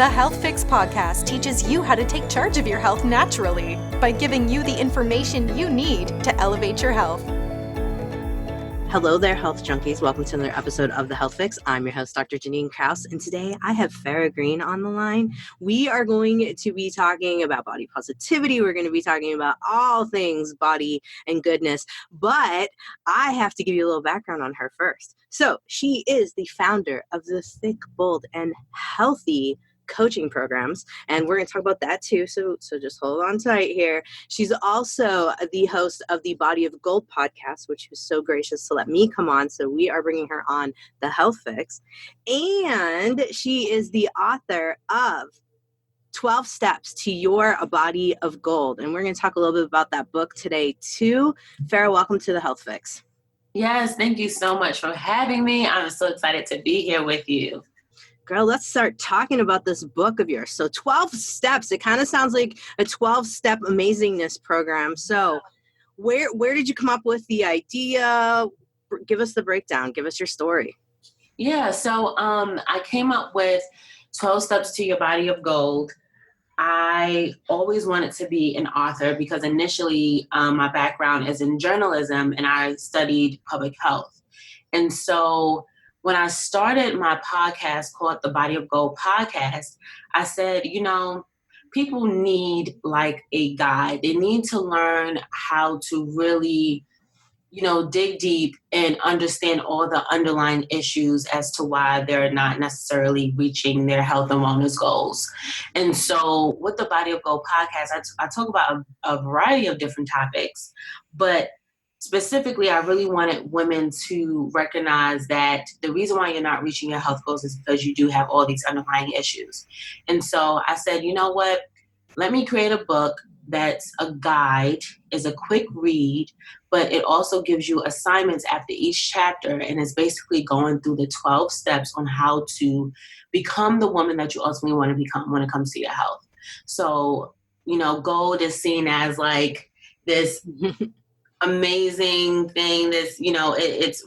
The Health Fix podcast teaches you how to take charge of your health naturally by giving you the information you need to elevate your health. Hello there, health junkies. Welcome to another episode of The Health Fix. I'm your host, Dr. Jannine Krause, and today I have Farah Green on the line. We are going to be talking about body positivity. We're going to be talking about all things body and goodness, but I have to give you a little background on her first. So she is the founder of the Thick, Bold, and Healthy coaching programs, and we're going to talk about that too, so just hold on tight here. She's also the host of the Body of Gold podcast, which was so gracious to let me come on, so we are bringing her on The Health Fix, and she is the author of 12 Steps to Your Body of Gold, and we're going to talk a little bit about that book today too. Farah, welcome to The Health Fix. Yes, thank you so much for having me. I'm so excited to be here with you. Girl, let's start talking about this book of yours. So 12 steps, it kind of sounds like a 12-step amazingness program. So where did you come up with the idea? Give us the breakdown. Give us your story. Yeah, so I came up with 12 Steps to Your Body of Gold. I always wanted to be an author because initially my background is in journalism and I studied public health. And so when I started my podcast called the Body of Gold podcast, I said, people need like a guide. They need to learn how to really, dig deep and understand all the underlying issues as to why they're not necessarily reaching their health and wellness goals. And so with the Body of Gold podcast, I talk about a variety of different topics, but specifically, I really wanted women to recognize that the reason why you're not reaching your health goals is because you do have all these underlying issues. And so I said, you know what? Let me create a book that's a guide, is a quick read, but it also gives you assignments after each chapter. And it's basically going through the 12 steps on how to become the woman that you ultimately want to become when it comes to your health. So, gold is seen as like this amazing thing. This, it's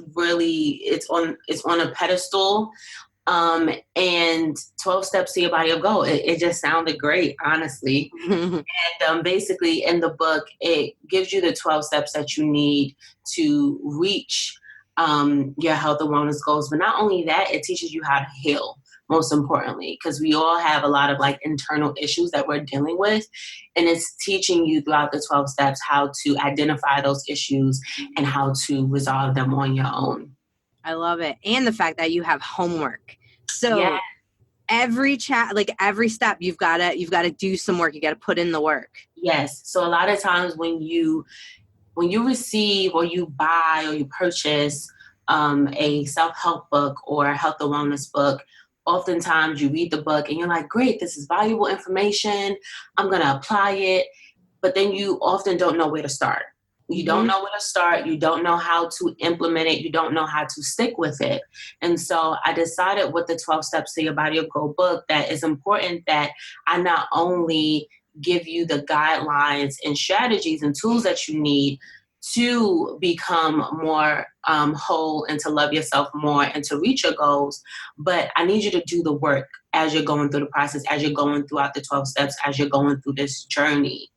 on a pedestal. And 12 Steps to Your Body of Gold. It just sounded great, honestly. And basically in the book, it gives you the 12 steps that you need to reach your health and wellness goals. But not only that, it teaches you how to heal, most importantly, because we all have a lot of like internal issues that we're dealing with. And it's teaching you throughout the 12 steps how to identify those issues and how to resolve them on your own. I love it. And the fact that you have homework. So every every step you've got to do some work. You got to put in the work. Yes. So a lot of times when you receive or you buy or you purchase a self-help book or a health and wellness book, oftentimes you read the book and you're like, great, this is valuable information. I'm going to apply it. But then you often don't know where to start. You don't know where to start. You don't know how to implement it. You don't know how to stick with it. And so I decided with the 12 Steps to Your Body of Gold book that it's important that I not only give you the guidelines and strategies and tools that you need to become more whole and to love yourself more and to reach your goals, but I need you to do the work as you're going through the process, as you're going throughout the 12 steps, as you're going through this journey.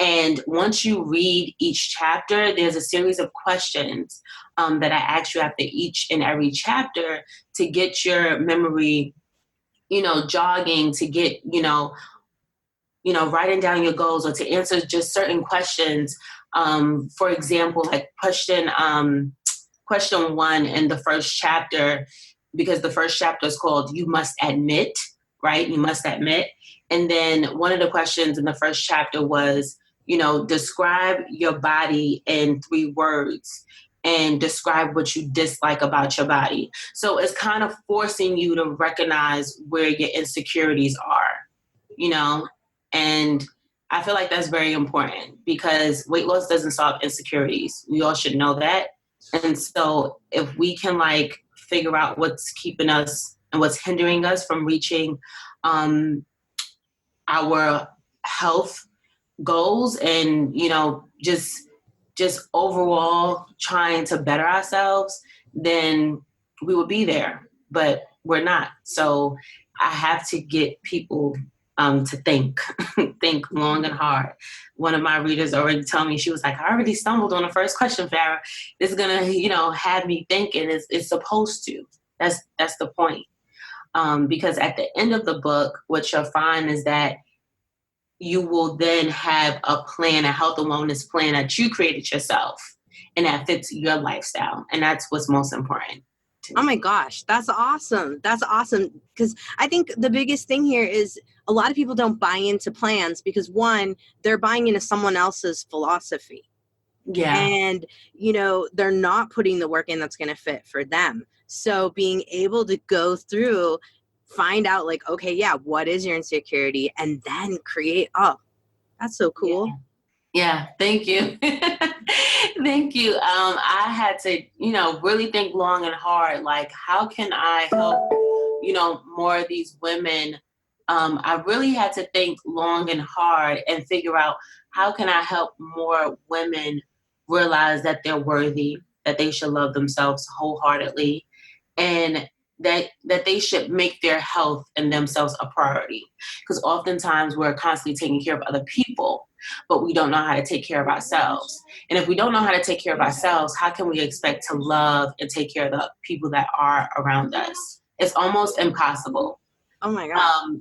And once you read each chapter, there's a series of questions that I ask you after each and every chapter to get your memory, jogging, to get, writing down your goals or to answer just certain questions. For example, like question 1 in the first chapter, because the first chapter is called You Must Admit, right? You must admit. And then one of the questions in the first chapter was, describe your body in 3 words and describe what you dislike about your body. So it's kind of forcing you to recognize where your insecurities are, and I feel like that's very important because weight loss doesn't solve insecurities. We all should know that. And so if we can figure out what's keeping us and what's hindering us from reaching our health goals and, just overall trying to better ourselves, then we will be there. But we're not. So I have to get people to think, think long and hard. One of my readers already told me, she was like, I already stumbled on the first question, Farah. It's gonna, have me thinking. It's supposed to. That's the point. Because at the end of the book, what you'll find is that you will then have a plan, a health and wellness plan that you created yourself and that fits your lifestyle. And that's what's most important. Oh my gosh, that's awesome. That's awesome. Because I think the biggest thing here is a lot of people don't buy into plans because, one, they're buying into someone else's philosophy. Yeah. And, they're not putting the work in that's going to fit for them. So being able to go through, find out like, okay, yeah, what is your insecurity? And then create, that's so cool. Yeah, thank you. Thank you. I had to, really think long and hard, like, how can I help, more of these women? I really had to think long and hard and figure out how can I help more women realize that they're worthy, that they should love themselves wholeheartedly, and that they should make their health and themselves a priority. Because oftentimes we're constantly taking care of other people, but we don't know how to take care of ourselves. And if we don't know how to take care of ourselves, how can we expect to love and take care of the people that are around us? It's almost impossible. Oh my God.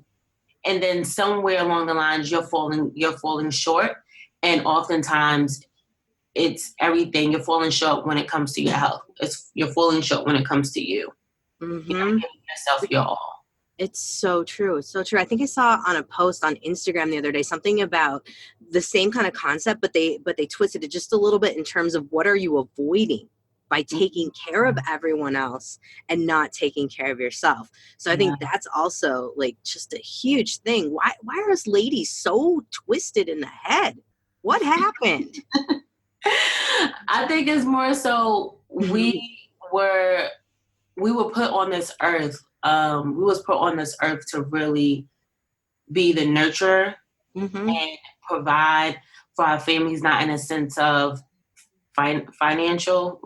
And then somewhere along the lines, you're falling short. And oftentimes it's everything. You're falling short when it comes to your health. You're falling short when it comes to you. Mm-hmm. You're not giving yourself your all. It's so true. It's so true. I think I saw on a post on Instagram the other day something about the same kind of concept, but they twisted it just a little bit in terms of what are you avoiding by taking care of everyone else and not taking care of yourself. So I think that's also like just a huge thing. Why are us ladies so twisted in the head? What happened? I think it's more so we were put on this earth. We was put on this earth to really be the nurturer and provide for our families, not in a sense of financials,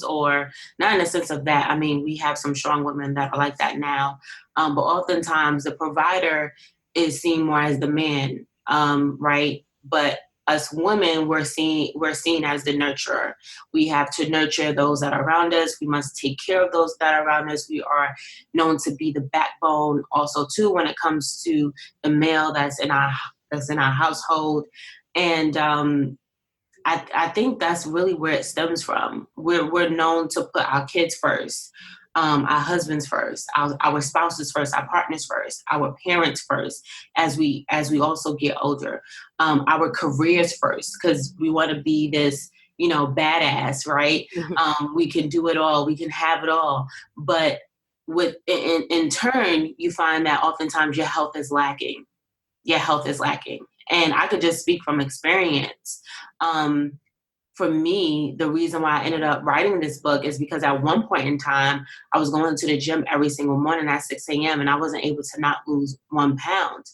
or not in a sense of that. I mean, we have some strong women that are like that now, but oftentimes the provider is seen more as the man, right? But us women, we're seen as the nurturer. We have to nurture those that are around us. We must take care of those that are around us. We are known to be the backbone also too when it comes to the male that's in our household. And I think that's really where it stems from. We're known to put our kids first, our husbands first, our spouses first, our partners first, our parents first, as we also get older, our careers first, because we want to be this, badass, right? We can do it all, we can have it all, but in turn, you find that oftentimes your health is lacking. And I could just speak from experience. For me, the reason why I ended up writing this book is because at one point in time, I was going to the gym every single morning at 6 a.m. and I wasn't able to not lose 1 pound.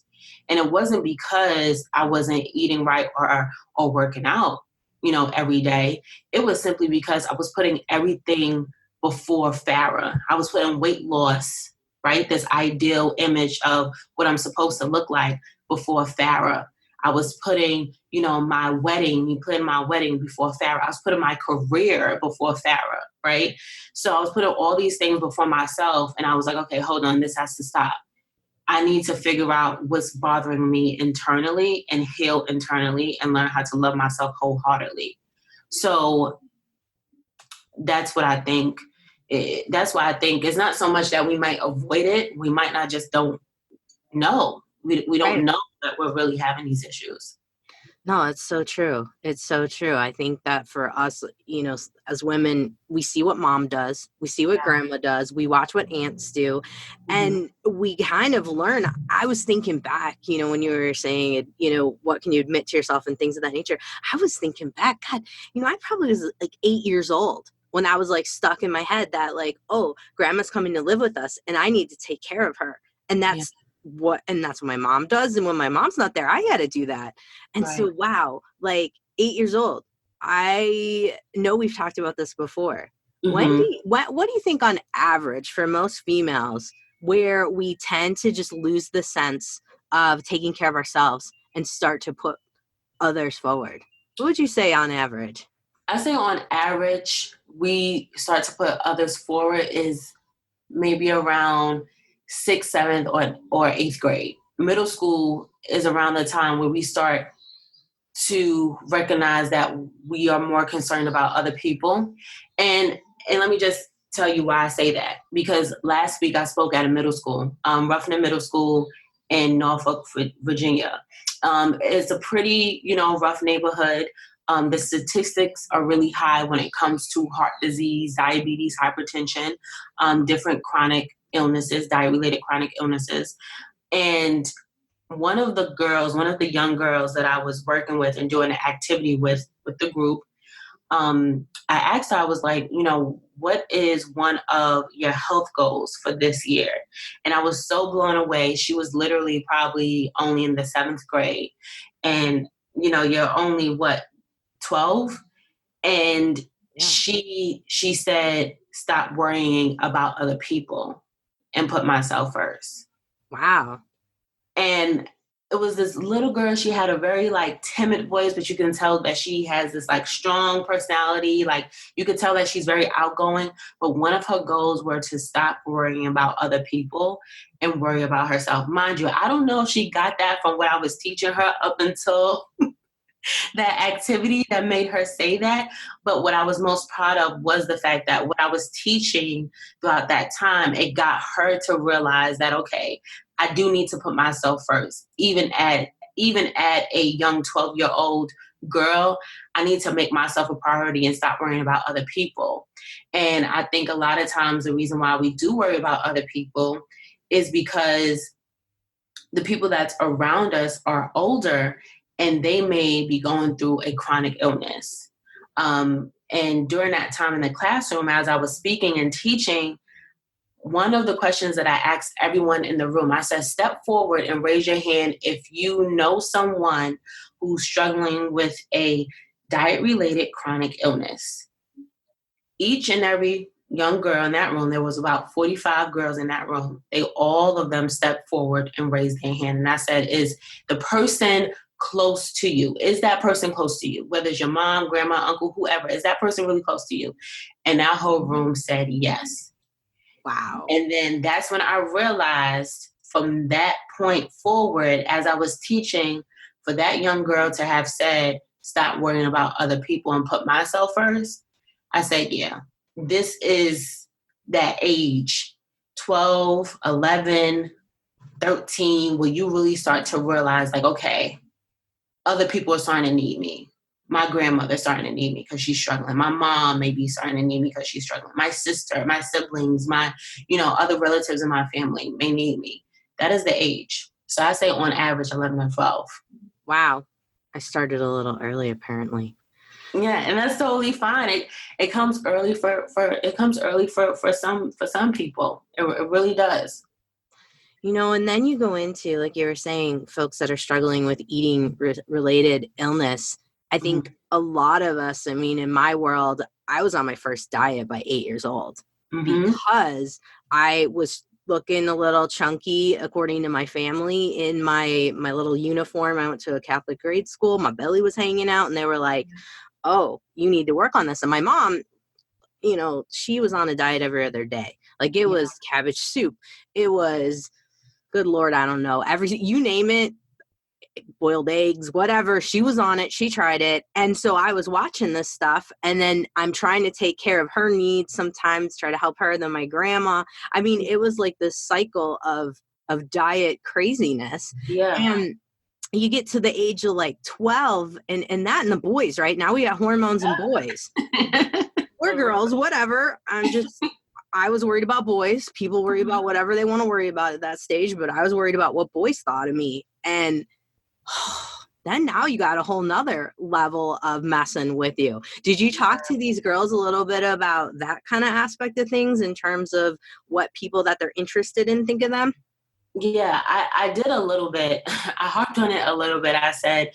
And it wasn't because I wasn't eating right or working out, every day. It was simply because I was putting everything before Farah. I was putting weight loss, right? This ideal image of what I'm supposed to look like before Farah. I was putting, my wedding before Farah. I was putting my career before Farah, right? So I was putting all these things before myself, and I was like, okay, hold on, this has to stop. I need to figure out what's bothering me internally and heal internally and learn how to love myself wholeheartedly. So that's what I think. That's why I think it's not so much that we might avoid it. We might not just don't know. We don't know that we're really having these issues. No, it's so true. It's so true. I think that for us, as women, we see what mom does. We see what grandma does. We watch what aunts do. And we kind of learn. I was thinking back, when you were saying it, what can you admit to yourself and things of that nature? I was thinking back, God, I probably was like 8 years old when I was like stuck in my head that like, oh, grandma's coming to live with us and I need to take care of her. And that's what my mom does. And when my mom's not there, I got to do that. And so, wow, like 8 years old, I know we've talked about this before, Mm-hmm. What do you think on average for most females where we tend to just lose the sense of taking care of ourselves and start to put others forward? What would you say on average? I say on average, we start to put others forward is maybe around sixth, seventh, or eighth grade. Middle school is around the time where we start to recognize that we are more concerned about other people. And let me just tell you why I say that. Because last week I spoke at a middle school, Ruffin Middle School in Norfolk, Virginia. It's a pretty, rough neighborhood. The statistics are really high when it comes to heart disease, diabetes, hypertension, different chronic illnesses, diet-related chronic illnesses. And one of the young girls that I was working with and doing an activity with the group, I asked her, I was like, what is one of your health goals for this year? And I was so blown away. She was literally probably only in the 7th grade. And, you're only 12? And Yeah. she said, stop worrying about other people and put myself first. Wow. And it was this little girl. She had a very timid voice, but you can tell that she has this strong personality. You could tell that she's very outgoing. But one of her goals were to stop worrying about other people and worry about herself. Mind you, I don't know if she got that from what I was teaching her up until that activity that made her say that. But what I was most proud of was the fact that what I was teaching throughout that time, it got her to realize that, okay, I do need to put myself first. Even at a young 12-year-old girl, I need to make myself a priority and stop worrying about other people. And I think a lot of times the reason why we do worry about other people is because the people that's around us are older and they may be going through a chronic illness. And during that time in the classroom, as I was speaking and teaching, one of the questions that I asked everyone in the room, I said, step forward and raise your hand if you know someone who's struggling with a diet-related chronic illness. Each and every young girl in that room, there was about 45 girls in that room. All of them stepped forward and raised their hand. And I said, is the person close to you? Is that person close to you? Whether it's your mom, grandma, uncle, whoever, is that person really close to you? And that whole room said yes. Wow. And then that's when I realized from that point forward, as I was teaching, for that young girl to have said, stop worrying about other people and put myself first, I said, yeah, this is that age, 12, 11, 13, where you really start to realize okay, other people are starting to need me. My grandmother's starting to need me because she's struggling. My mom may be starting to need me because she's struggling. My sister, my siblings, my, other relatives in my family may need me. That is the age. So I say on average, 11 or 12. Wow. I started a little early, apparently. Yeah, and that's totally fine. It comes early for some people. It really does. And then you go into, like you were saying, folks that are struggling with eating related illness. I think a lot of us, in my world, I was on my first diet by 8 years old because I was looking a little chunky, according to my family, in my little uniform. I went to a Catholic grade school. My belly was hanging out, and they were like, oh, you need to work on this. And my mom, she was on a diet every other day. It was cabbage soup. It was, good Lord, I don't know, everything, you name it, boiled eggs, whatever. She was on it. She tried it. And so I was watching this stuff, and then I'm trying to take care of her needs, sometimes try to help her, then my grandma. It was like this cycle of diet craziness. Yeah. And you get to the age of 12 and that in the boys, right? Now we got hormones in boys or girls, whatever. I was worried about boys. People worry about whatever they want to worry about at that stage, but I was worried about what boys thought of me. And then now you got a whole nother level of messing with you. Did you talk to these girls a little bit about that kind of aspect of things in terms of what people that they're interested in think of them? Yeah, I did a little bit. I harped on it a little bit. I said,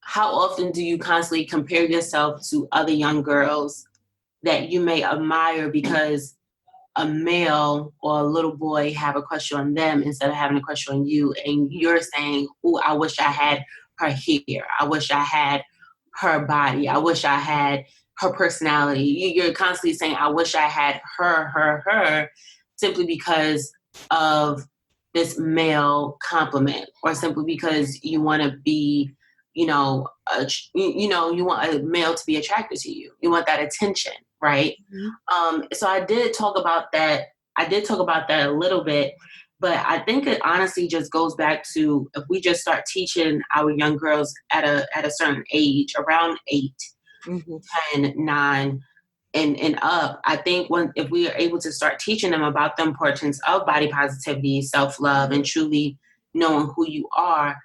how often do you constantly compare yourself to other young girls that you may admire because a male or a little boy have a crush on them instead of having a crush on you, and you're saying, "Oh, I wish I had her hair. I wish I had her body. I wish I had her personality." You're constantly saying, "I wish I had her," simply because of this male compliment, or simply because you want to be, you want a male to be attracted to you. You want that attention, right? So I did talk about that. I did talk about that a little bit, but I think it honestly just goes back to, if we just start teaching our young girls at a certain age, around 8, 10, 9, and up. I think if we are able to start teaching them about the importance of body positivity, self-love, and truly knowing who you are,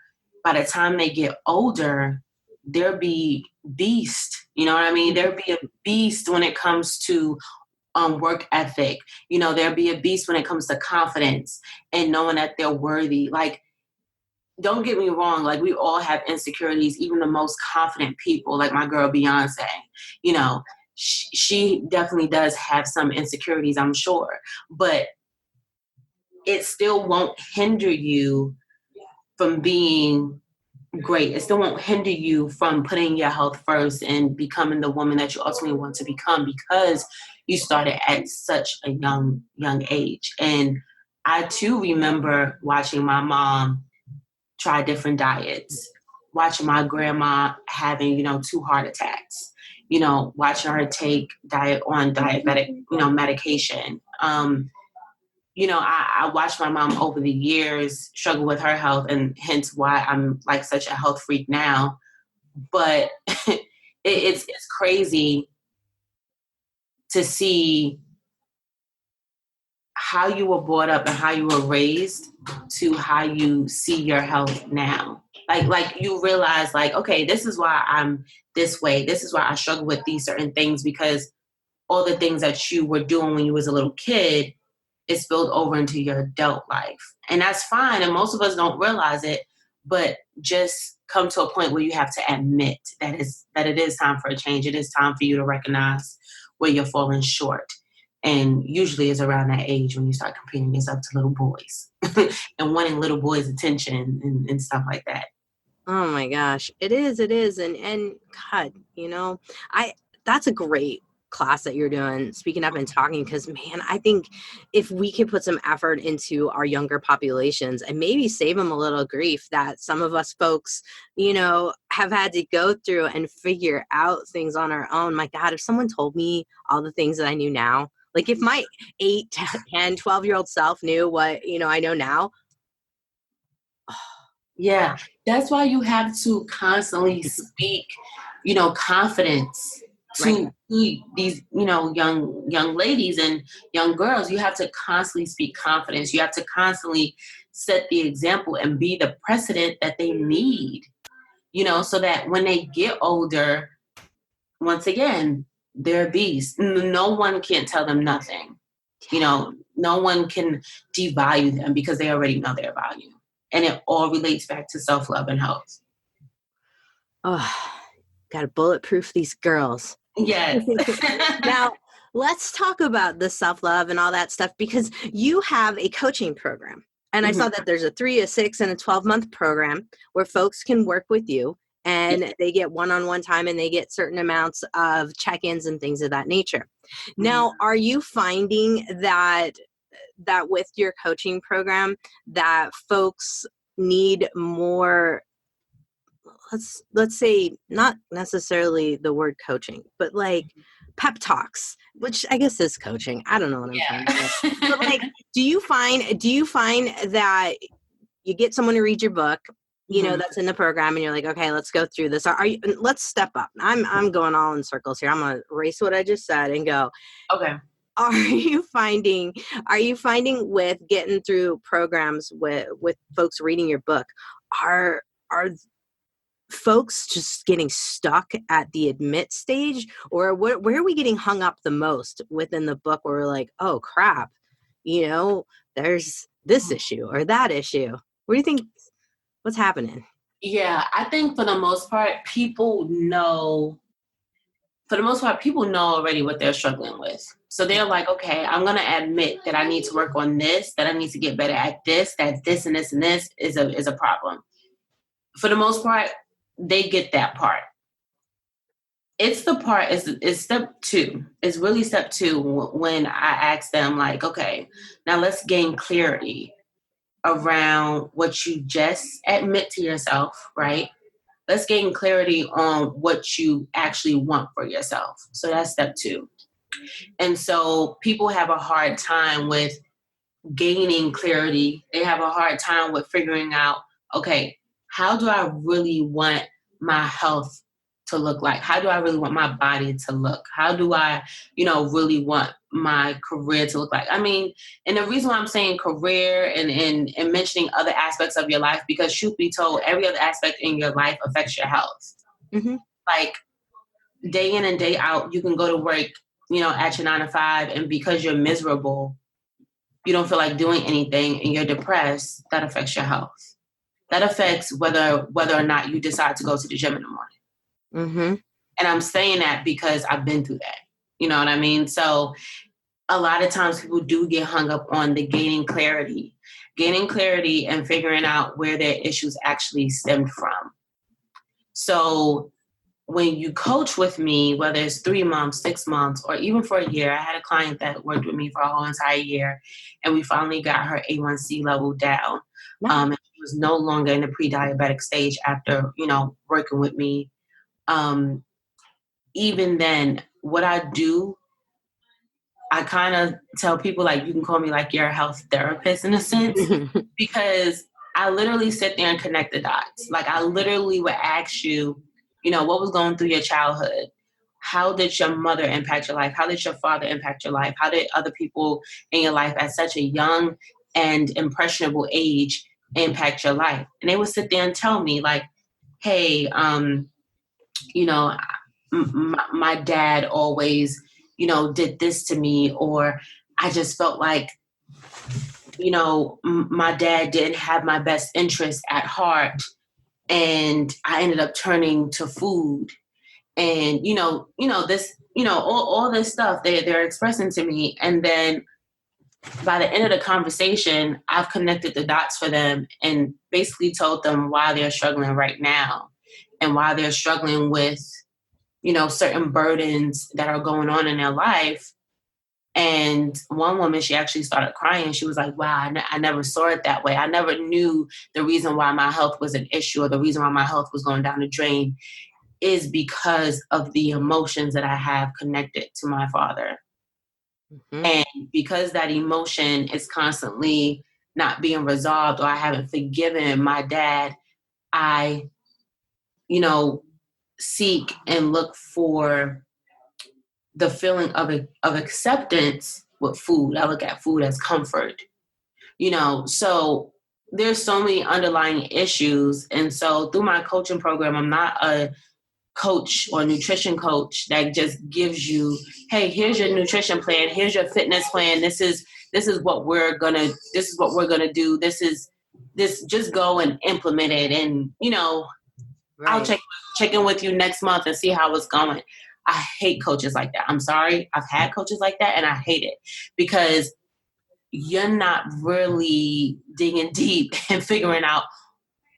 by the time they get older, they'll be beast. You know what I mean? They'll be a beast when it comes to work ethic. There'll be a beast when it comes to confidence and knowing that they're worthy. Like, don't get me wrong, like, we all have insecurities, even the most confident people, like my girl Beyonce. She definitely does have some insecurities, I'm sure, but it still won't hinder you from being great. It still won't hinder you from putting your health first and becoming the woman that you ultimately want to become, because you started at such a young age. And I too remember watching my mom try different diets, watching my grandma having, 2 heart attacks, watching her take diabetic, medication. I watched my mom over the years struggle with her health, and hence why I'm like such a health freak now. But it's crazy to see how you were brought up and how you were raised to how you see your health now. Like you realize, like, okay, this is why I'm this way. This is why I struggle with these certain things, because all the things that you were doing when you was a little kid, it spilled over into your adult life. And that's fine. And most of us don't realize it, but just come to a point where you have to admit that it is time for a change. It is time for you to recognize where you're falling short. And usually it's around that age when you start comparing yourself to little boys and wanting little boys' attention and stuff like that. Oh my gosh. It is. And God, that's a great class that you're doing, speaking up and talking, because man, I think if we could put some effort into our younger populations and maybe save them a little grief that some of us folks, have had to go through and figure out things on our own. My God, if someone told me all the things that I knew now, like if my 8, 10, 12-year-old self knew what, I know now. Yeah, that's why you have to constantly speak, confidence to these, young ladies and young girls. You have to constantly speak confidence. You have to constantly set the example and be the precedent that they need, so that when they get older, once again, they're beasts. No one can tell them nothing. No one can devalue them because they already know their value. And it all relates back to self-love and health. Oh, got to bulletproof these girls. Yes. Now, let's talk about the self-love and all that stuff, because you have a coaching program. And I saw that there's a 3, a 6, and a 12-month program where folks can work with you, and they get one-on-one time, and they get certain amounts of check-ins and things of that nature. Now, are you finding that with your coaching program that folks need more, let's say, not necessarily the word coaching, but like pep talks, which I guess is coaching. I don't know what I'm trying to say. But like, do you find that you get someone to read your book, that's in the program, and you're like, okay, let's go through this. Let's step up. I'm going all in circles here. I'm going to erase what I just said and go, okay. Are you finding with getting through programs with folks reading your book, are folks just getting stuck at the admit stage, or where are we getting hung up the most within the book where we're like, oh crap, there's this issue or that issue? What do you think? What's happening? Yeah, I think for the most part, people know for the most part, people know already what they're struggling with. So they're like, okay, I'm going to admit that I need to work on this, that I need to get better at this, that this and this and this is a problem. For the most part, they get that part. It's the part, is step two. It's really step two when I ask them, like, okay, now let's gain clarity around what you just admit to yourself, right? Let's gain clarity on what you actually want for yourself. So that's step two. And so people have a hard time with gaining clarity. They have a hard time with figuring out, okay, how do I really want my health to look like? How do I really want my body to look? How do I, really want my career to look like? I mean, and the reason why I'm saying career and mentioning other aspects of your life, because truth be told, every other aspect in your life affects your health. Mm-hmm. Like day in and day out, you can go to work, at your 9 to 5, and because you're miserable, you don't feel like doing anything and you're depressed, that affects your health. That affects whether or not you decide to go to the gym in the morning. Mm-hmm. And I'm saying that because I've been through that. You know what I mean? So a lot of times people do get hung up on the gaining clarity and figuring out where their issues actually stemmed from. So when you coach with me, whether it's 3 months, 6 months, or even for a year, I had a client that worked with me for a whole entire year, and we finally got her A1C level down. And she was no longer in the pre-diabetic stage after, working with me. Even then, what I do, I kind of tell people, like, you can call me like your health therapist in a sense, because I literally sit there and connect the dots. Like, I literally would ask you, what was going through your childhood? How did your mother impact your life? How did your father impact your life? How did other people in your life at such a young and impressionable age impact your life? And they would sit there and tell me, like, hey, my dad always, did this to me, or I just felt like, my dad didn't have my best interest at heart, and I ended up turning to food, and this, all this stuff they're expressing to me, and then by the end of the conversation, I've connected the dots for them and basically told them why they're struggling right now and why they're struggling with, certain burdens that are going on in their life. And one woman, she actually started crying. She was like, wow, I never saw it that way. I never knew the reason why my health was an issue, or the reason why my health was going down the drain, is because of the emotions that I have connected to my father. Mm-hmm. And because that emotion is constantly not being resolved, or I haven't forgiven my dad, I, seek and look for the feeling of acceptance with food. I look at food as comfort, so there's so many underlying issues. And so through my coaching program, I'm not a coach or nutrition coach that just gives you, hey, here's your nutrition plan, here's your fitness plan, this is what we're gonna do, this just go and implement it, and right. I'll check in with you next month and see how it's going. I hate coaches like that. I'm sorry. I've had coaches like that, and I hate it, because you're not really digging deep and figuring out,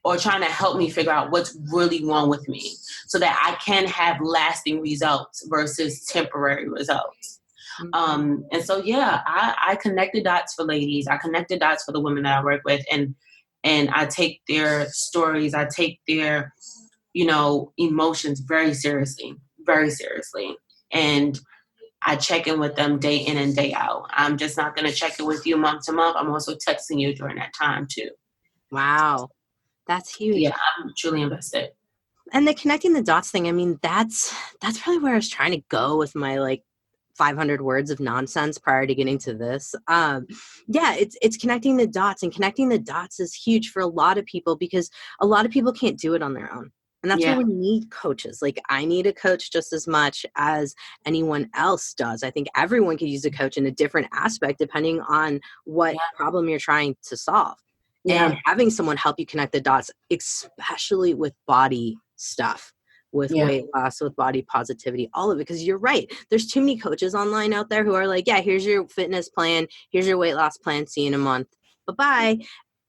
or trying to help me figure out what's really wrong with me, so that I can have lasting results versus temporary results. Mm-hmm. And so, yeah, I connect the dots for ladies. I connect the dots for the women that I work with, and I take their stories, I take their, emotions very seriously. And I check in with them day in and day out. I'm just not going to check in with you month to month. I'm also texting you during that time too. Wow. That's huge. Yeah, I'm truly invested. And the connecting the dots thing, I mean, that's probably where I was trying to go with my 500 words of nonsense prior to getting to this. Yeah, it's connecting the dots, and connecting the dots is huge for a lot of people, because a lot of people can't do it on their own. And that's why we need coaches. I need a coach just as much as anyone else does. I think everyone could use a coach in a different aspect depending on what problem you're trying to solve. Yeah. And having someone help you connect the dots, especially with body stuff. with Yeah. weight loss, with body positivity, all of it. Because you're right. There's too many coaches online out there who are like, yeah, here's your fitness plan. Here's your weight loss plan. See you in a month. Bye-bye.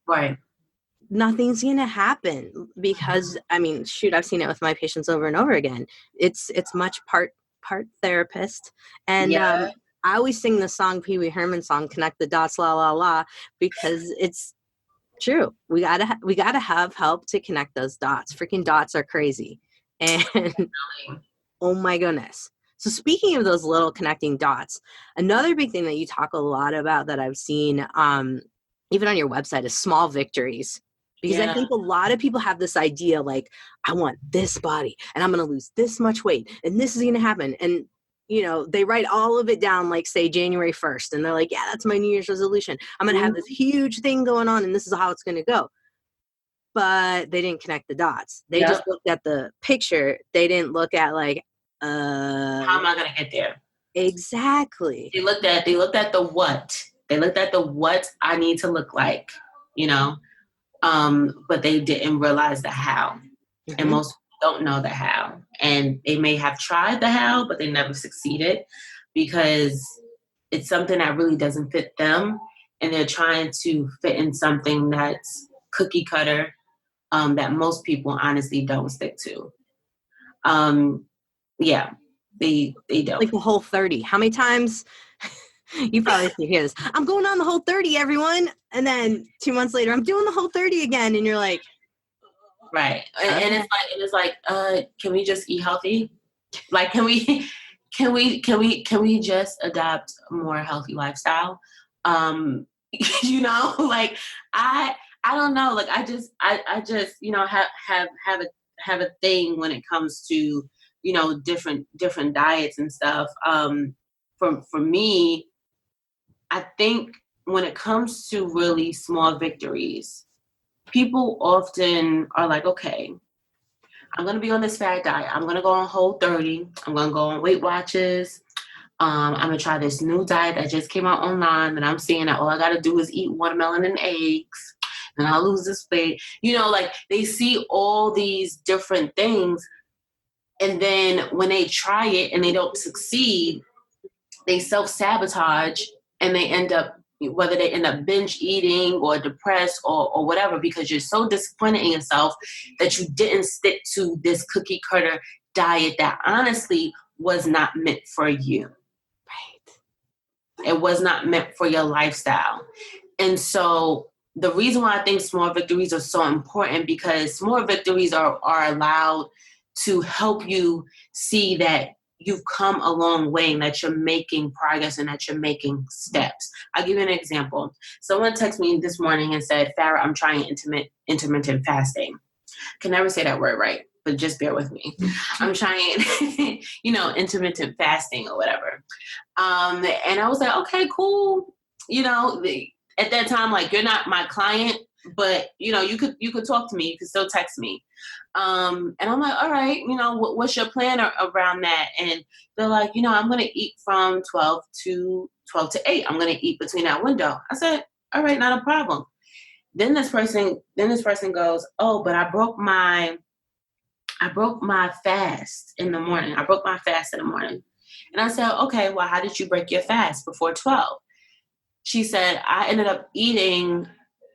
Right. Nothing's going to happen because, I mean, shoot, I've seen it with my patients over and over again. It's much part therapist. And Yeah. I always sing the song, Pee Wee Herman song, Connect the Dots, la, la, la, because it's true. We gotta have help to connect those dots. Freaking dots are crazy. And oh my goodness. So speaking of those little connecting dots, another big thing that you talk a lot about that I've seen, even on your website, is small victories. Because I think a lot of people have this idea like, I want this body and I'm going to lose this much weight and this is going to happen. And, you know, they write all of it down, like say January 1st. And they're like, yeah, that's my New Year's resolution. I'm going to have this huge thing going on and this is how it's going to go. But they didn't connect the dots. They just looked at the picture. They didn't look at like, how am I going to get there? Exactly. They looked at the what. They looked at the what I need to look like, you know, but they didn't realize the how. Mm-hmm. And most people don't know the how. And they may have tried the how, but they never succeeded because it's something that really doesn't fit them. And they're trying to fit in something that's cookie cutter, that most people honestly don't stick to. They don't. Like the Whole30. How many times you probably hear this? I'm going on the Whole30, everyone. And then 2 months later, I'm doing the Whole30 again. And you're like, right. And it's like, can we just eat healthy? Like, can we just adopt a more healthy lifestyle? You know, like I don't know. Like I just, you know, have a thing when it comes to, you know, different diets and stuff. For me, I think when it comes to really small victories, people often are like, okay, I'm going to be on this fat diet. I'm going to go on Whole30. I'm going to go on Weight Watchers. I'm going to try this new diet that just came out online that I'm seeing that all I got to do is eat watermelon and eggs and I'll lose this weight. You know, like they see all these different things. And then when they try it and they don't succeed, they self-sabotage and they end up, whether they end up binge eating or depressed or whatever, because you're so disappointed in yourself that you didn't stick to this cookie cutter diet that honestly was not meant for you. Right. It was not meant for your lifestyle. And so the reason why I think small victories are so important, because small victories are allowed to help you see that you've come a long way and that you're making progress and that you're making steps. I'll give you an example. Someone texted me this morning and said, Farah, I'm trying intermittent fasting. Can never say that word right, but just bear with me. I'm trying, you know, intermittent fasting or whatever. And I was like, okay, cool. You know, at that time, like, you're not my client, but you know, you could talk to me. You could still text me. And I'm like, all right, you know, what's your plan around that? And they're like, you know, I'm going to eat from 12 to 8. I'm going to eat between that window. I said, all right, not a problem. Then this person goes, oh, but I broke my fast in the morning. I broke my fast in the morning. And I said, okay, well, how did you break your fast before 12? She said, I ended up eating,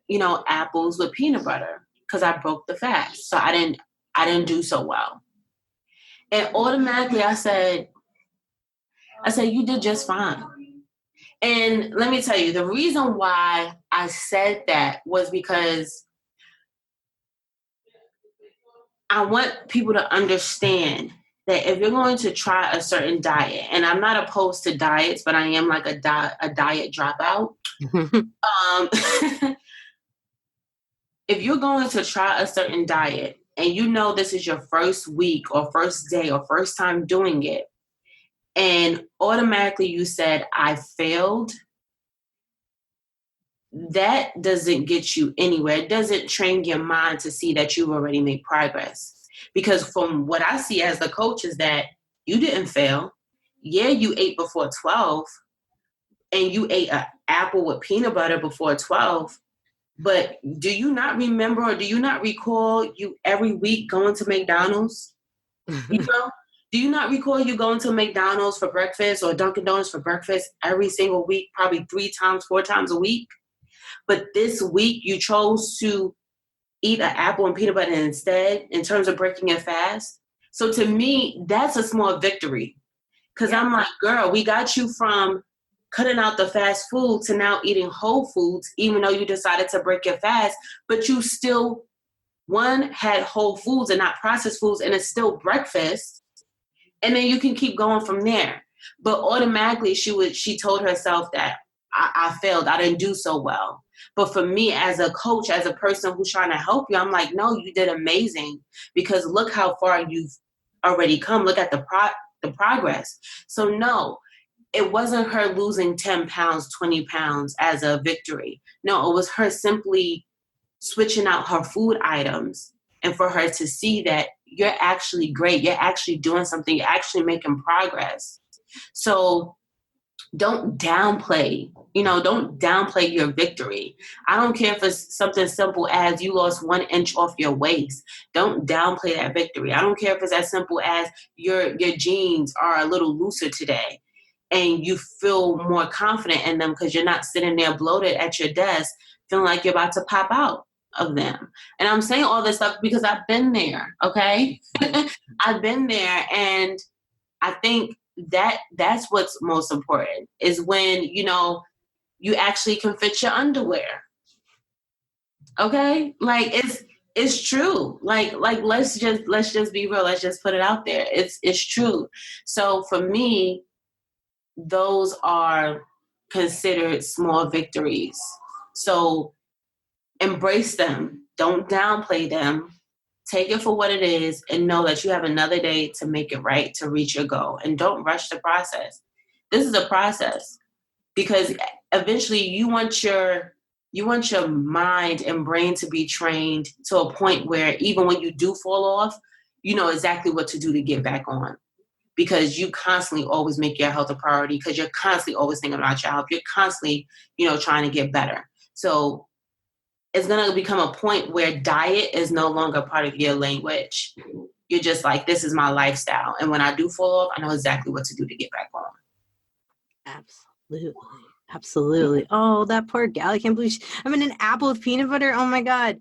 you know, apples with peanut butter because I broke the fast. So I didn't do so well. And automatically I said, you did just fine. And let me tell you, the reason why I said that was because I want people to understand that if you're going to try a certain diet, and I'm not opposed to diets, but I am like a diet dropout. If you're going to try a certain diet and you know this is your first week or first day or first time doing it, and automatically you said, I failed, that doesn't get you anywhere. It doesn't train your mind to see that you've already made progress. Because from what I see as the coach is that you didn't fail. Yeah, you ate before 12 and you ate an apple with peanut butter before 12. But do you not remember or do you not recall you every week going to McDonald's? You know, do you not recall you going to McDonald's for breakfast or Dunkin' Donuts for breakfast every single week, probably 3 times, 4 times a week? But this week you chose to eat an apple and peanut butter instead in terms of breaking your fast. So to me, that's a small victory. Because I'm like, girl, we got you from cutting out the fast food to now eating whole foods, even though you decided to break your fast, but you still, one, had whole foods and not processed foods, and it's still breakfast. And then you can keep going from there. But automatically she told herself that I failed. I didn't do so well. But for me as a coach, as a person who's trying to help you, I'm like, no, you did amazing, because look how far you've already come. Look at the progress. So no, it wasn't her losing 10 pounds, 20 pounds as a victory. No, it was her simply switching out her food items, and for her to see that you're actually great. You're actually doing something. You're actually making progress. So don't downplay your victory. I don't care if it's something simple as you lost 1 inch off your waist. Don't downplay that victory. I don't care if it's as simple as your jeans are a little looser today and you feel more confident in them because you're not sitting there bloated at your desk feeling like you're about to pop out of them. And I'm saying all this stuff because I've been there, okay? I've been there, and I think that's what's most important is when, you actually can fit your underwear. Okay? Like it's true. Like let's just be real. Let's just put it out there. It's true. So for me, those are considered small victories. So embrace them. Don't downplay them. Take it for what it is and know that you have another day to make it right, to reach your goal. And don't rush the process. This is a process because eventually you want your mind and brain to be trained to a point where even when you do fall off, you know exactly what to do to get back on. Because you constantly always make your health a priority because you're constantly always thinking about your health. You're constantly, trying to get better. So it's going to become a point where diet is no longer part of your language. You're just like, this is my lifestyle. And when I do fall off, I know exactly what to do to get back on. Absolutely. Oh, that poor gal. I can't believe I'm in an apple with peanut butter. Oh my God.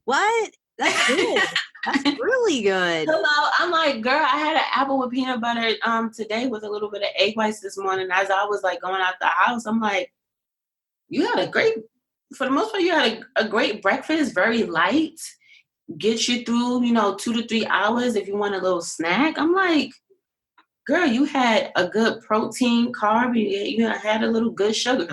What? That's good. That's really good. Hello. I'm like, girl, I had an apple with peanut butter today with a little bit of egg whites this morning. As I was like going out the house, I'm like, for the most part, you had a great breakfast, very light, get you through, 2 to 3 hours if you want a little snack. I'm like, girl, you had a good protein, carb, you had a little good sugar.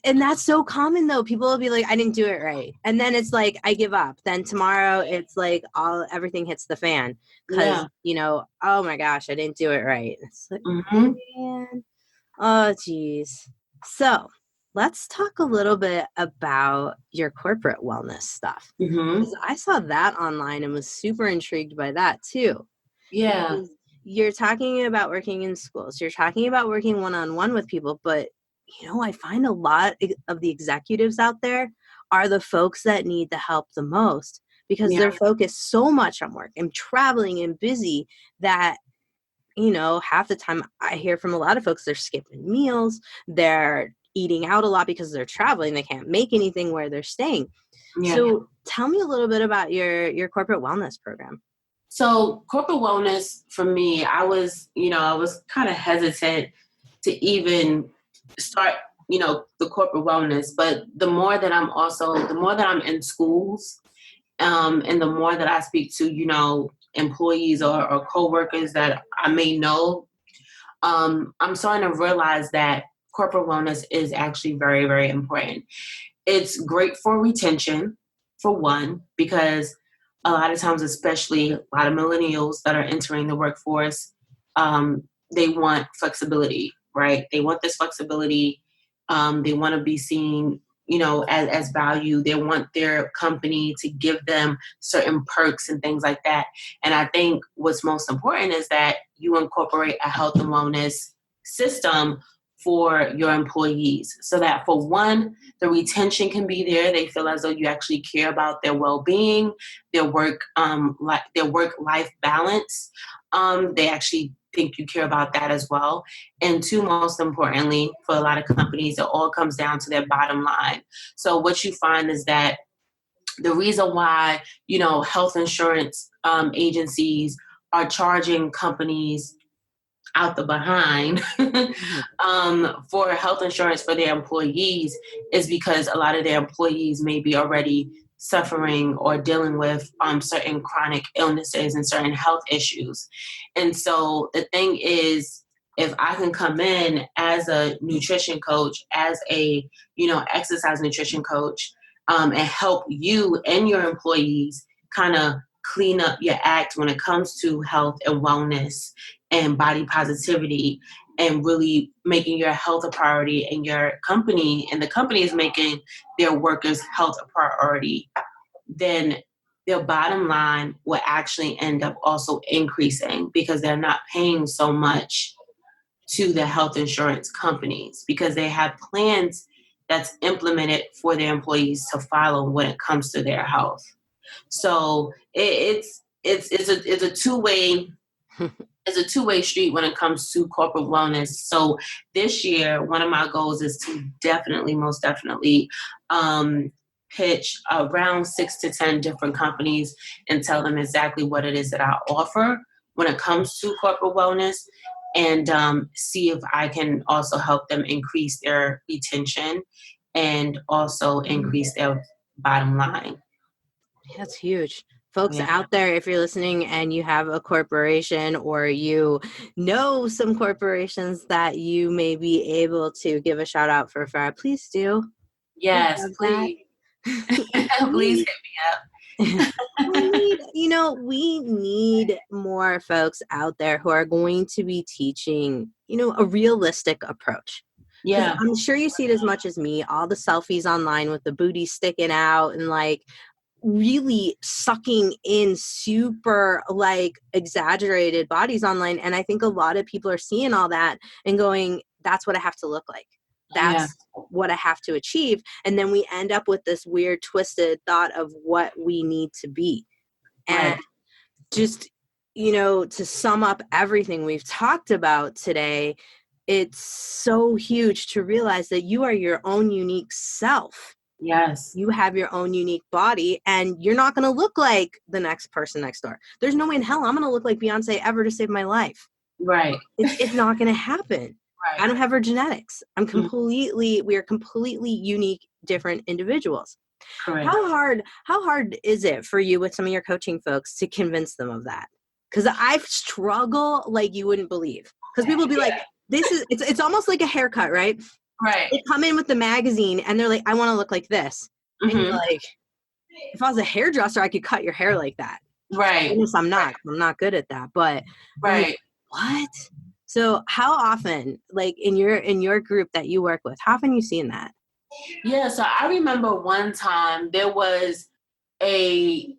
And that's so common though. People will be like, I didn't do it right. And then it's like, I give up. Then tomorrow it's like everything hits the fan because, oh my gosh, I didn't do it right. It's like, man. Oh, geez. So let's talk a little bit about your corporate wellness stuff. Because I saw that online and was super intrigued by that too. Yeah. Because you're talking about working in schools. You're talking about working one-on-one with people. But, I find a lot of the executives out there are the folks that need the help the most because they're focused so much on work and traveling and busy that half the time I hear from a lot of folks, they're skipping meals, they're eating out a lot because they're traveling, they can't make anything where they're staying. Yeah. So tell me a little bit about your corporate wellness program. So corporate wellness for me, I was kind of hesitant to even start, the corporate wellness, but the more that I'm in schools, and the more that I speak to, employees or coworkers that I may know, I'm starting to realize that corporate wellness is actually very, very important. It's great for retention, for one, because a lot of times, especially a lot of millennials that are entering the workforce, they want flexibility, right? They want this flexibility. They want to be seen as value. They want their company to give them certain perks and things like that. And I think what's most important is that you incorporate a health and wellness system for your employees, so that for one, the retention can be there. They feel as though you actually care about their well-being, their work-life balance. They actually think you care about that as well. And two, most importantly, for a lot of companies, it all comes down to their bottom line. So what you find is that the reason why, health insurance agencies are charging companies out the behind for health insurance for their employees is because a lot of their employees may be already suffering or dealing with certain chronic illnesses and certain health issues. And so the thing is, if I can come in as a nutrition coach, as a, exercise nutrition coach, and help you and your employees kind of clean up your act when it comes to health and wellness and body positivity, and really making your health a priority, and your company and the company is making their workers' health a priority, then their bottom line will actually end up also increasing, because they're not paying so much to the health insurance companies, because they have plans that's implemented for their employees to follow when it comes to their health. So it's a two-way street when it comes to corporate wellness. So this year, one of my goals is to most definitely pitch around 6 to 10 different companies and tell them exactly what it is that I offer when it comes to corporate wellness, and see if I can also help them increase their retention and also increase their bottom line. That's huge. Folks out there, if you're listening and you have a corporation, or you know some corporations that you may be able to give a shout out for Farah, please do. Yes, please. Please hit me up. We need more folks out there who are going to be teaching, a realistic approach. Yeah. I'm sure you see it as much as me, all the selfies online with the booty sticking out and like really sucking in super like exaggerated bodies online. And I think a lot of people are seeing all that and going, that's what I have to look like. That's what I have to achieve. And then we end up with this weird twisted thought of what we need to be. And just, to sum up everything we've talked about today, it's so huge to realize that you are your own unique self. Yes. You have your own unique body, and you're not going to look like the next person next door. There's no way in hell I'm going to look like Beyonce ever to save my life. Right. It's not going to happen. Right. I don't have her genetics. We are completely unique, different individuals. Correct. How hard is it for you with some of your coaching folks to convince them of that? Because I struggle like you wouldn't believe. Because people will be like, it's almost like a haircut, right? Right. They come in with the magazine and they're like, I want to look like this. And you're like, if I was a hairdresser, I could cut your hair like that. Right. Goodness, I'm not good at that. But like, what? So how often, like in your group that you work with, how often are you seeing that? Yeah, so I remember one time there was I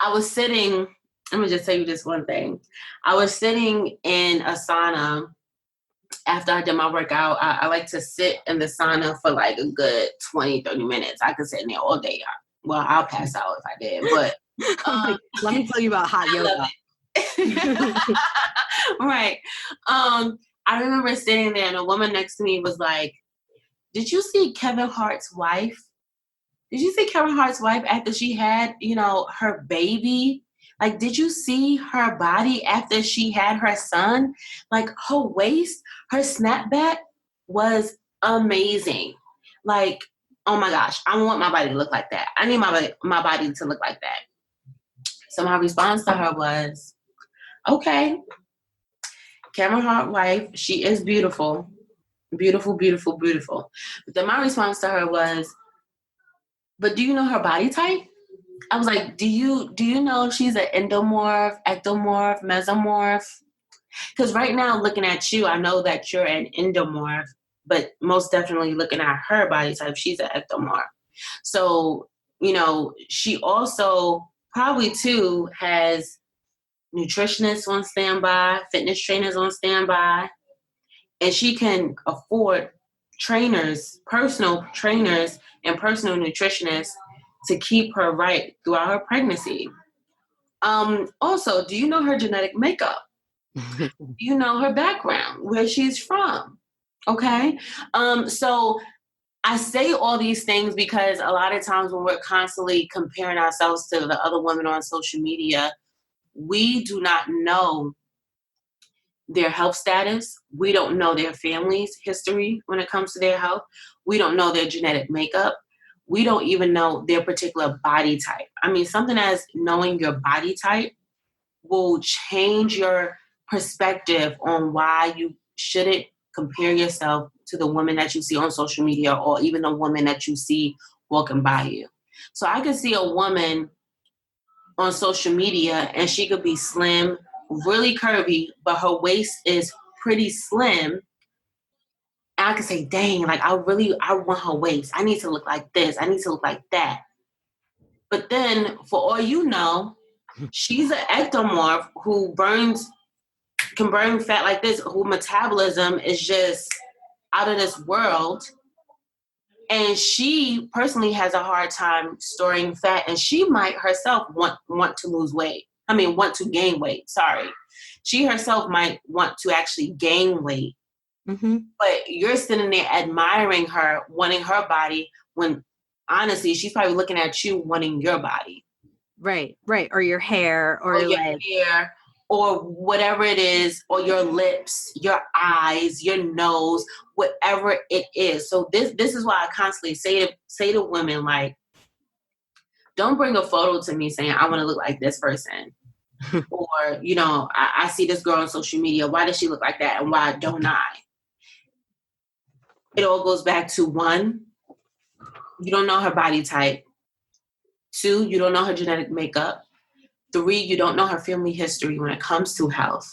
was sitting, let me just tell you this one thing. I was sitting in a sauna after I did my workout. I like to sit in the sauna for like a good 20, 30 minutes. I could sit in there all day. Well, I'll pass out if I did, but let me tell you about hot yoga. Right. I remember sitting there and a woman next to me was like, did you see Kevin Hart's wife? Did you see Kevin Hart's wife after she had, her baby? Like, did you see her body after she had her son? Like, her waist, her snapback was amazing. Like, oh my gosh, I want my body to look like that. I need my body to look like that. So my response to her was, okay, Kevin Hart's wife, she is beautiful. Beautiful, beautiful, beautiful. But then my response to her was, but do you know her body type? I was like, do you know if she's an endomorph, ectomorph, mesomorph? Because right now, looking at you, I know that you're an endomorph, but most definitely looking at her body type, she's an ectomorph. So, she also probably too has nutritionists on standby, fitness trainers on standby. and she can afford personal trainers and personal nutritionists to keep her right throughout her pregnancy. Also, do you know her genetic makeup? You know her background, where she's from. Okay. So I say all these things because a lot of times when we're constantly comparing ourselves to the other women on social media, we do not know their health status. We don't know their family's history when it comes to their health. We don't know their genetic makeup. We don't even know their particular body type. I mean, something as knowing your body type will change your perspective on why you shouldn't compare yourself to the woman that you see on social media or even the woman that you see walking by you. So I could see a woman on social media and she could be slim, really curvy, but her waist is pretty slim. And I could say, dang, like I want her waist. I need to look like this. I need to look like that. But then for all you know, she's an ectomorph who can burn fat like this, whose metabolism is just out of this world. And she personally has a hard time storing fat, and she might herself want to lose weight. I mean, want to gain weight. Sorry. She herself might want to actually gain weight. Mm-hmm. But you're sitting there admiring her, wanting her body, when honestly, she's probably looking at you wanting your body. Right. Or your hair, or your like hair, or whatever it is, or your lips, your eyes, your nose, whatever it is. So this is why I constantly say to women, like, don't bring a photo to me saying I want to look like this person. Or, I see this girl on social media. Why does she look like that? And why don't I? It all goes back to 1, you don't know her body type. 2, you don't know her genetic makeup. 3, you don't know her family history when it comes to health.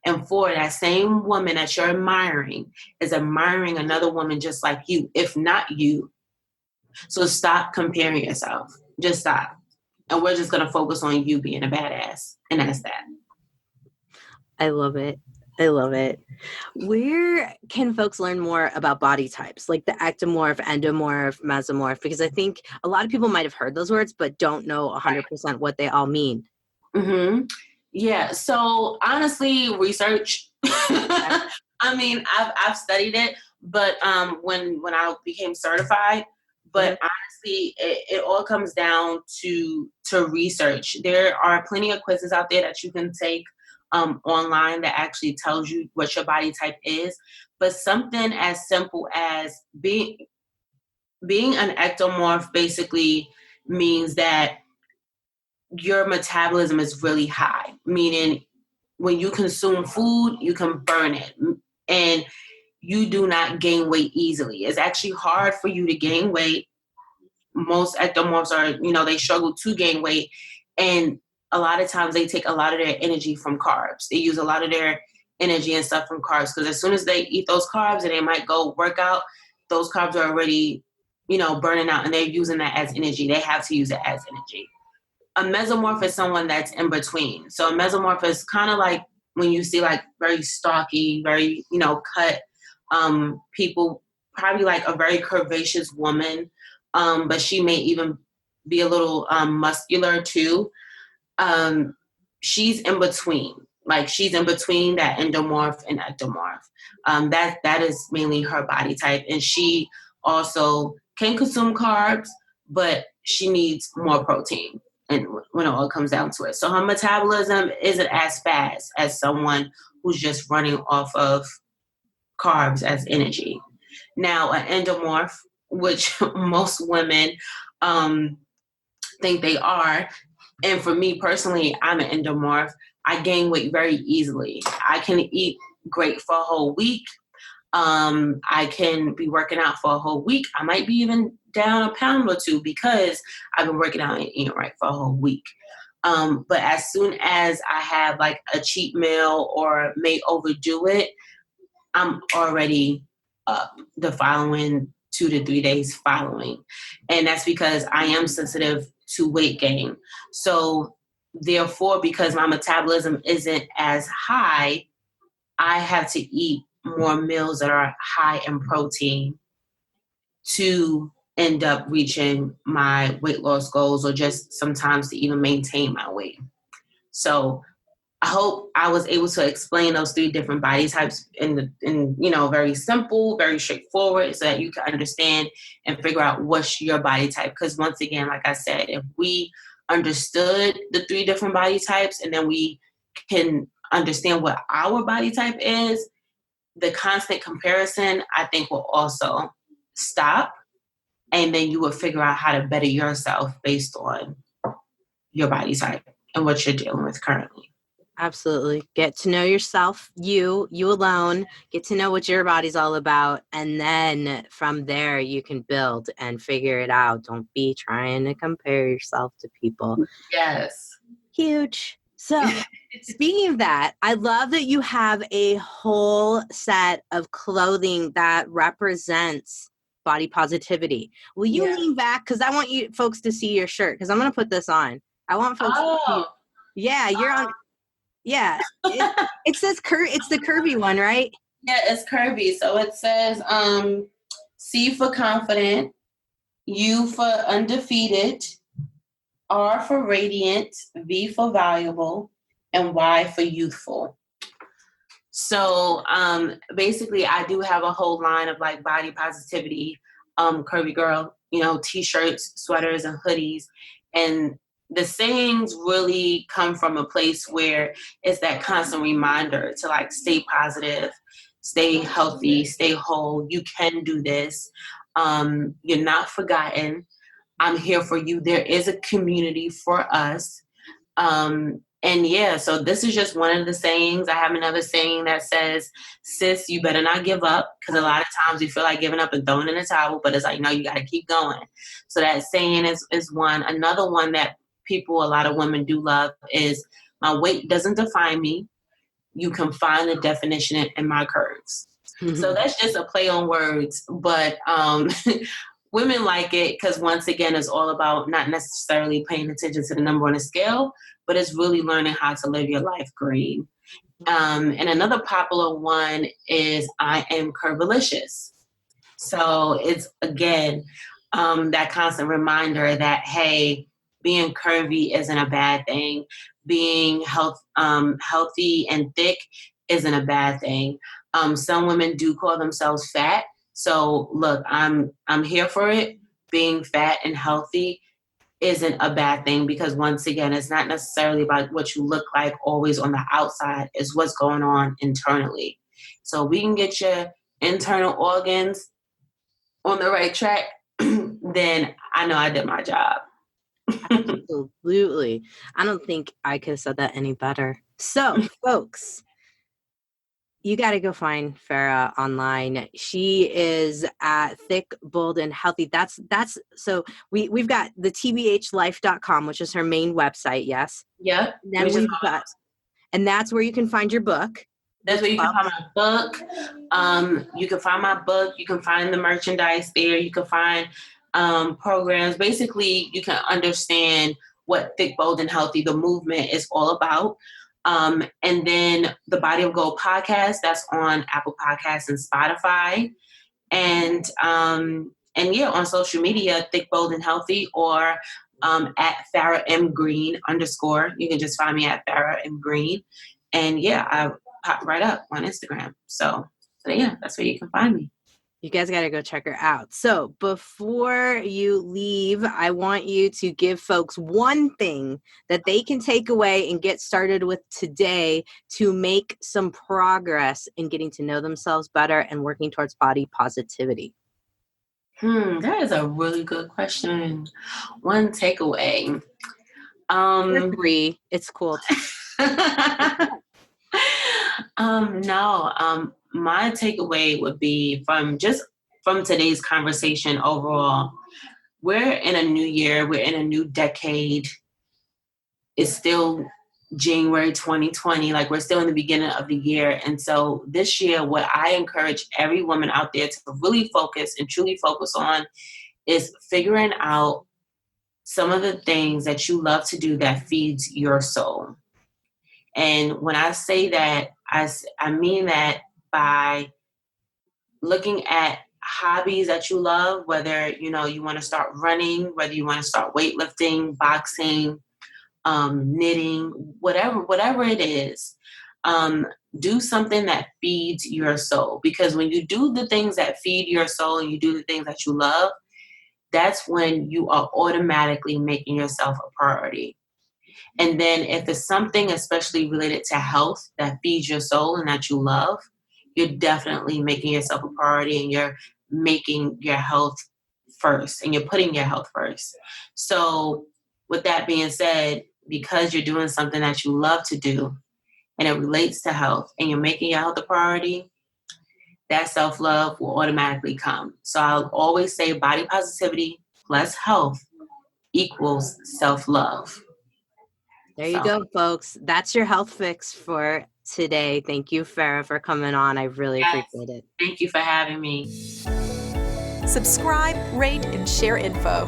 And 4, that same woman that you're admiring is admiring another woman just like you, if not you. So stop comparing yourself. Just stop. And we're just going to focus on you being a badass. And that's that. I love it. Where can folks learn more about body types, like the ectomorph, endomorph, mesomorph? Because I think a lot of people might have heard those words, but don't know 100% what they all mean. Mm-hmm. Yeah. So honestly, research. I mean, I've studied it, but when I became certified, but honestly, it all comes down to research. There are plenty of quizzes out there that you can take online that actually tells you what your body type is. But something as simple as being an ectomorph basically means that your metabolism is really high, meaning when you consume food, you can burn it and you do not gain weight easily. It's actually hard for you to gain weight. Most ectomorphs are, they struggle to gain weight. And a lot of times they take a lot of their energy from carbs. They use a lot of their energy and stuff from carbs because as soon as they eat those carbs and they might go work out, those carbs are already, burning out and they're using that as energy. They have to use it as energy. A mesomorph is someone that's in between. So a mesomorph is kind of like when you see like very stocky, very, cut people, probably like a very curvaceous woman, but she may even be a little muscular too. She's in between. Like she's in between that endomorph and ectomorph. That is mainly her body type. And she also can consume carbs, but she needs more protein. And when it all comes down to it. So her metabolism isn't as fast as someone who's just running off of carbs as energy. Now, an endomorph, which most women think they are, and for me personally, I'm an endomorph. I gain weight very easily. I can eat great for a whole week. I can be working out for a whole week. I might be even down a pound or 2 because I've been working out and eating right for a whole week. But as soon as I have like a cheat meal or may overdo it, I'm already up the following 2 to 3 days following. And that's because I am sensitive to weight gain. So therefore, because my metabolism isn't as high, I have to eat more meals that are high in protein to end up reaching my weight loss goals, or just sometimes to even maintain my weight. So I hope I was able to explain those 3 different body types in very simple, very straightforward, so that you can understand and figure out what's your body type. Because once again, like I said, if we understood the 3 different body types, and then we can understand what our body type is, the constant comparison, I think, will also stop. And then you will figure out how to better yourself based on your body type and what you're dealing with currently. Absolutely. Get to know yourself, you alone, get to know what your body's all about. And then from there, you can build and figure it out. Don't be trying to compare yourself to people. Yes. Huge. So speaking of that, I love that you have a whole set of clothing that represents body positivity. Will you lean back? Because I want you folks to see your shirt, because I'm going to put this on. I want folks to see. Yeah, you're on. Yeah, it says it's the curvy one, right? Yeah, it's curvy. So it says C for confident, U for undefeated, R for radiant, V for valuable, and Y for youthful. So basically, I do have a whole line of like body positivity, curvy girl, t-shirts, sweaters, and hoodies. And the sayings really come from a place where it's that constant reminder to like stay positive, stay healthy, stay whole. You can do this. You're not forgotten. I'm here for you. There is a community for us. So this is just one of the sayings. I have another saying that says, sis, you better not give up. Because a lot of times we feel like giving up and throwing in the towel, but it's like, no, you got to keep going. So that saying is one. Another one that a lot of women do love is, my weight doesn't define me. You can find the definition in my curves. So that's just a play on words. But women like it because, once again, it's all about not necessarily paying attention to the number on the scale, but it's really learning how to live your life green. And another popular one is I am curvilicious. So it's, again, that constant reminder that, hey, being curvy isn't a bad thing. Being healthy and thick isn't a bad thing. Some women do call themselves fat. So look, I'm here for it. Being fat and healthy isn't a bad thing, because once again, it's not necessarily about what you look like always on the outside. It's what's going on internally. So we can get your internal organs on the right track, then I know I did my job. Absolutely. I don't think I could have said that any better. So, folks, you got to go find Farah online. She is at Thick, Bold, and Healthy. That's so we've got the tbhlife.com, which is her main website. Yes. Yep. Then we've got, and that's where you can find your book. That's where you can find my book. You can find my book. You can find the merchandise there. You can find programs. Basically, you can understand what Thick, Bold, and Healthy, the movement, is all about. And then the Body of Gold podcast, that's on Apple Podcasts and Spotify. And on social media, Thick, Bold, and Healthy, or at Farah M Green _. You can just find me at Farah M Green. And I pop right up on Instagram. So that's where you can find me. You guys got to go check her out. So before you leave, I want you to give folks one thing that they can take away and get started with today to make some progress in getting to know themselves better and working towards body positivity. That is a really good question. One takeaway. Three. It's cool. My takeaway would be from today's conversation overall. We're in a new year. We're in a new decade. It's still January 2020. Like, we're still in the beginning of the year. And so this year, what I encourage every woman out there to really focus and truly focus on is figuring out some of the things that you love to do that feeds your soul. And when I say that, I mean that by looking at hobbies that you love, whether, you know, you want to start running, whether you want to start weightlifting, boxing, knitting, whatever it is, do something that feeds your soul. Because when you do the things that feed your soul and you do the things that you love, that's when you are automatically making yourself a priority. And then if it's something especially related to health that feeds your soul and that you love, you're definitely making yourself a priority, and you're making your health first, and you're putting your health first. So with that being said, because you're doing something that you love to do and it relates to health and you're making your health a priority, that self-love will automatically come. So I'll always say body positivity plus health equals self-love. There you go, folks. That's your health fix for today. Thank you, Farah, for coming on. I really appreciate it. Thank you for having me. Subscribe, rate, and share info.